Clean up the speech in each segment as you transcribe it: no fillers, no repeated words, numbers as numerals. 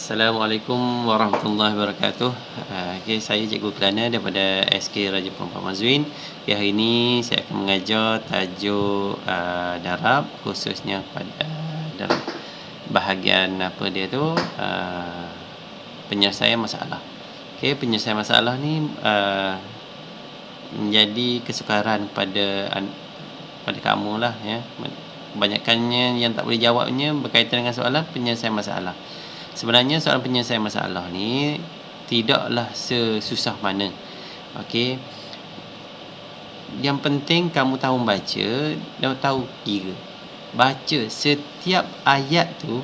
Assalamualaikum warahmatullahi wabarakatuh. Saya Cikgu Kelana daripada SK Raja Perempuan Mazwin. Hari ini saya akan mengajar tajuk darab, khususnya pada dalam bahagian apa dia tu, penyelesaian masalah. Penyelesaian masalah ni menjadi kesukaran pada kamu lah, ya. Kebanyakannya yang tak boleh jawabnya berkaitan dengan soalan penyelesaian masalah. Sebenarnya soalan penyelesaian masalah ni tidaklah sesusah mana. Yang penting kamu tahu membaca dan tahu kira. Baca setiap ayat tu,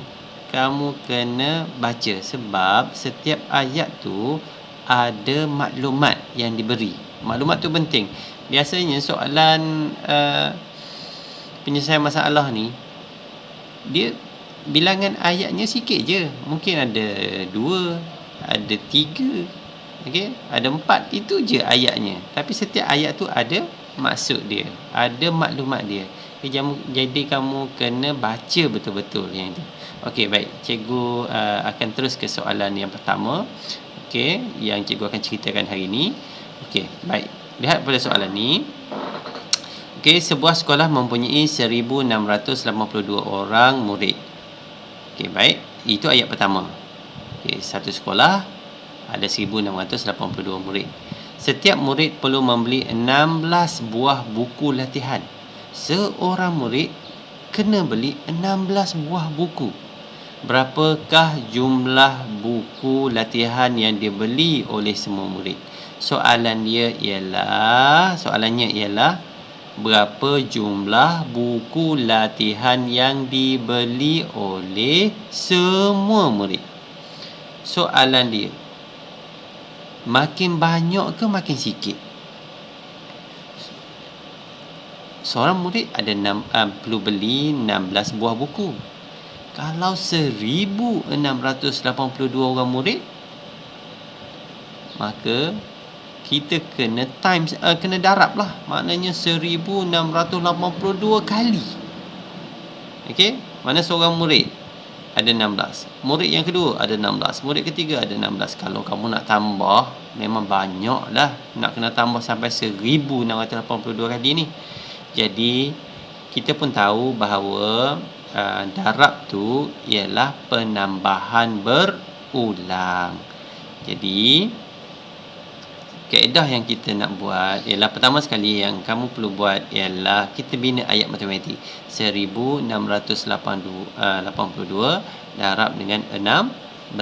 kamu kena baca, sebab setiap ayat tu ada maklumat yang diberi. Maklumat tu penting. Biasanya soalan penyelesaian masalah ni, dia bilangan ayatnya sikit je. Mungkin ada 2, ada 3, ada 4, itu je ayatnya. Tapi setiap ayat tu ada maksud dia, ada maklumat dia. Jadi kamu kena baca betul-betul yang itu. Baik. Cikgu akan terus ke soalan yang pertama, yang cikgu akan ceritakan hari ini. Baik. Lihat pada soalan ni. Sebuah sekolah mempunyai 1682 orang murid. Baik, itu ayat pertama. Satu sekolah ada 1682 murid. Setiap murid perlu membeli 16 buah buku latihan. Seorang murid kena beli 16 buah buku. Berapakah jumlah buku latihan yang dibeli oleh semua murid? Soalannya ialah berapa jumlah buku latihan yang dibeli oleh semua murid. Soalan dia, makin banyak ke makin sikit? Seorang murid ada perlu beli 16 buah buku. Kalau 1682 orang murid, maka kita kena times, kena darab lah. Maknanya 1682 kali. Mana seorang murid ada 16. Murid yang kedua ada 16. Murid ketiga ada 16. Kalau kamu nak tambah, memang banyak lah. Nak kena tambah sampai 1682 kali ni. Jadi, kita pun tahu bahawa darab tu ialah penambahan berulang. Jadi, kaedah yang kita nak buat ialah, pertama sekali yang kamu perlu buat ialah kita bina ayat matematik. 1682 darab dengan 16.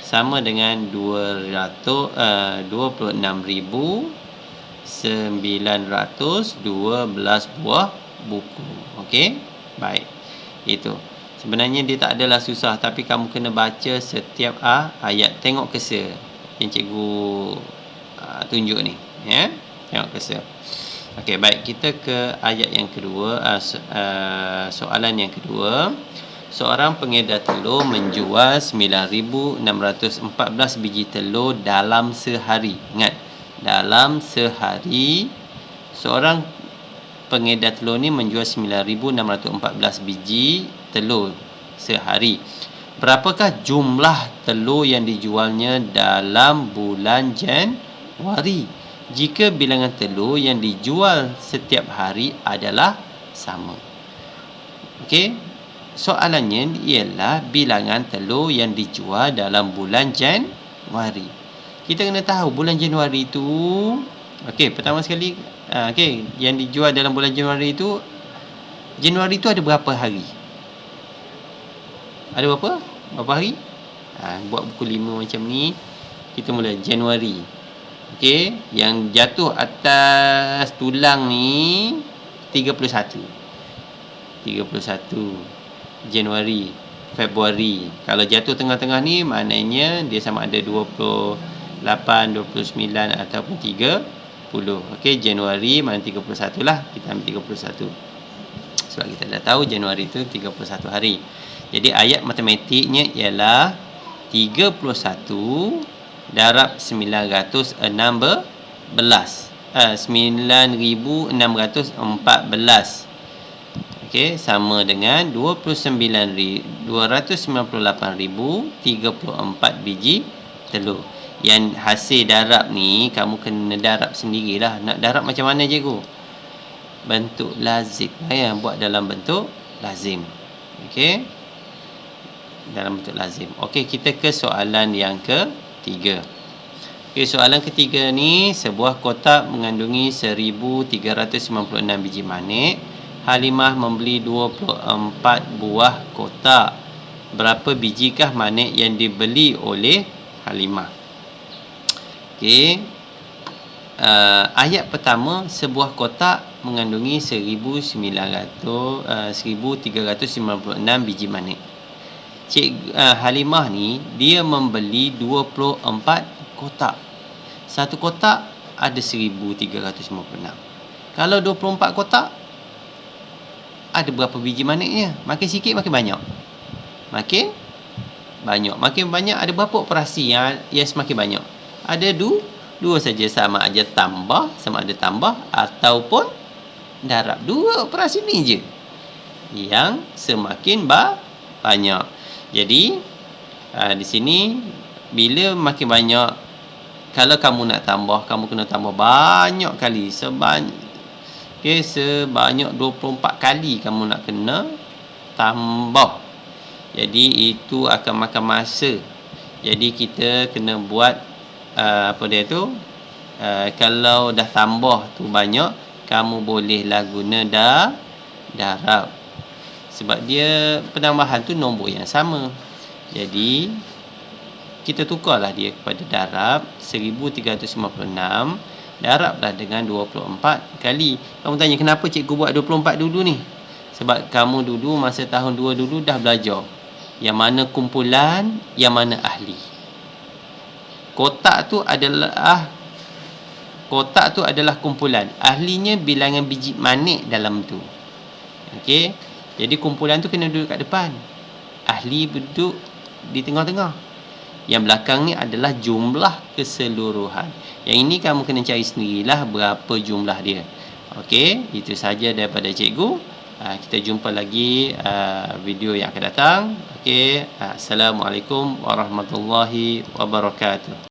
Sama dengan 26,912 buah buku. Baik. Itu. Sebenarnya dia tak adalah susah, tapi kamu kena baca setiap ayat. Tengok cursor yang cikgu tunjuk ni, ya. Tengok cursor. Baik, kita ke ayat yang kedua. Soalan yang kedua. Seorang pengedar telur menjual 9,614 biji telur dalam sehari. Ingat, dalam sehari seorang pengedar telur ni menjual 9,614 biji telur sehari. Berapakah jumlah telur yang dijualnya dalam bulan Januari jika bilangan telur yang dijual setiap hari adalah sama? Soalannya ialah bilangan telur yang dijual dalam bulan Januari. Kita kena tahu bulan Januari itu, pertama sekali, yang dijual dalam bulan Januari itu ada berapa hari? Ada berapa hari? Buat buku 5 macam ni. Kita mula Januari. Yang jatuh atas tulang ni 31 Januari, Februari. Kalau jatuh tengah-tengah ni, maknanya dia sama ada 28, 29 ataupun 30. Januari mana 31 lah. Kita ambil 31. Sebab kita dah tahu Januari itu 31 hari. Jadi ayat matematiknya ialah 31 darab 916. 9,614. Okey, sama dengan 298,34 biji telur. Yang hasil darab ni kamu kena darab sendirilah. Nak darab macam mana cikgu? Bentuk lazim. Buat dalam bentuk lazim. Okey. Dalam bentuk lazim. Okey, kita ke soalan yang ketiga. Okey, soalan ketiga ni, sebuah kotak mengandungi 1396 biji manik. Halimah membeli 24 buah kotak. Berapa bijikah manik yang dibeli oleh Halimah? Okey. Ayat pertama, sebuah kotak mengandungi 1396 biji manik. Halimah ni dia membeli 24 kotak. Satu kotak ada 1396. Kalau 24 kotak ada berapa biji maniknya? Makin sikit makin banyak. Makin banyak ada berapa operasi yang semakin banyak? Ada dua saja, sama ada tambah ataupun darab. Dua operasi ni je yang semakin banyak. Jadi di sini bila makin banyak, kalau kamu nak tambah, kamu kena tambah banyak kali, sebanyak 24 kali kamu nak kena tambah. Jadi itu akan makan masa. Jadi kita kena buat kalau dah tambah tu banyak, kamu bolehlah guna darab. Sebab dia penambahan tu nombor yang sama. Jadi kita tukarlah dia kepada darab 1396. Darablah dengan 24 kali. Kamu tanya, kenapa cikgu buat 24 dulu ni? Sebab kamu dulu masa tahun 2 dulu dah belajar yang mana kumpulan, yang mana ahli. Kotak tu adalah kumpulan. Ahlinya bilangan biji manik dalam tu. Okey. Jadi kumpulan tu kena duduk kat depan. Ahli duduk di tengah-tengah. Yang belakang ni adalah jumlah keseluruhan. Yang ini kamu kena cari sendirilah berapa jumlah dia. Okey, itu saja daripada cikgu. Kita jumpa lagi video yang akan datang. Okey, Assalamualaikum warahmatullahi wabarakatuh.